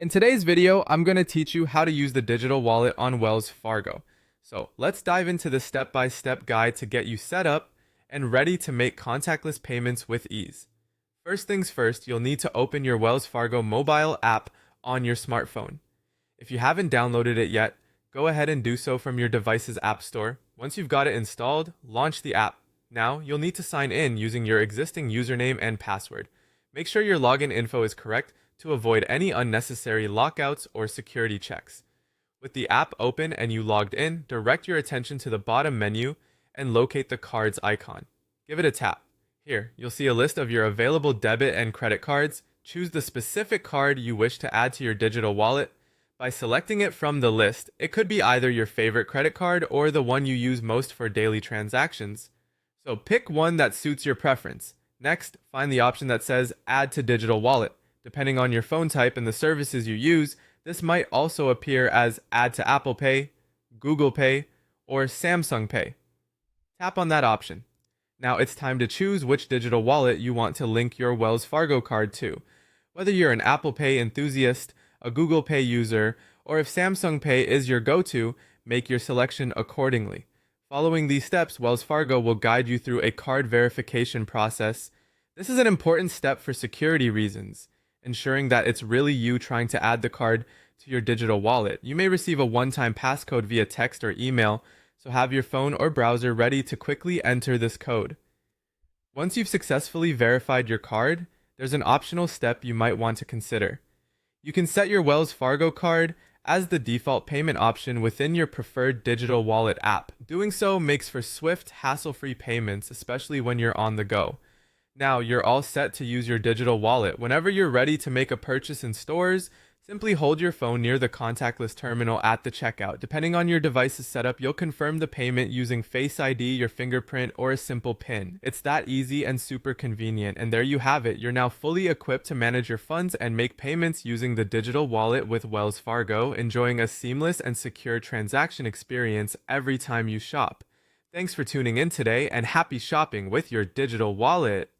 In today's video, I'm going to teach you how to use the digital wallet on Wells Fargo. So let's dive into the step-by-step guide to get you set up and ready to make contactless payments with ease. First things first, you'll need to open your Wells Fargo mobile app on your smartphone. If you haven't downloaded it yet, go ahead and do so from your device's app store. Once you've got it installed, launch the app. Now, you'll need to sign in using your existing username and password. Make sure your login info is correct to avoid any unnecessary lockouts or security checks. With the app open and you logged in, direct your attention to the bottom menu and locate the cards icon. Give it a tap. Here, you'll see a list of your available debit and credit cards. Choose the specific card you wish to add to your digital wallet. By selecting it from the list, it could be either your favorite credit card or the one you use most for daily transactions. So pick one that suits your preference. Next, find the option that says Add to Digital Wallet. Depending on your phone type and the services you use, this might also appear as Add to Apple Pay, Google Pay, or Samsung Pay. Tap on that option. Now it's time to choose which digital wallet you want to link your Wells Fargo card to. Whether you're an Apple Pay enthusiast, a Google Pay user, or if Samsung Pay is your go-to, make your selection accordingly. Following these steps, Wells Fargo will guide you through a card verification process. This is an important step for security reasons, ensuring that it's really you trying to add the card to your digital wallet. You may receive a one-time passcode via text or email, so have your phone or browser ready to quickly enter this code. Once you've successfully verified your card, there's an optional step you might want to consider. You can set your Wells Fargo card as the default payment option within your preferred digital wallet app. Doing so makes for swift, hassle-free payments, especially when you're on the go. Now you're all set to use your digital wallet. Whenever you're ready to make a purchase in stores, simply hold your phone near the contactless terminal at the checkout. Depending on your device's setup, you'll confirm the payment using Face ID, your fingerprint, or a simple PIN. It's that easy and super convenient. And there you have it. You're now fully equipped to manage your funds and make payments using the digital wallet with Wells Fargo, enjoying a seamless and secure transaction experience every time you shop. Thanks for tuning in today, and happy shopping with your digital wallet.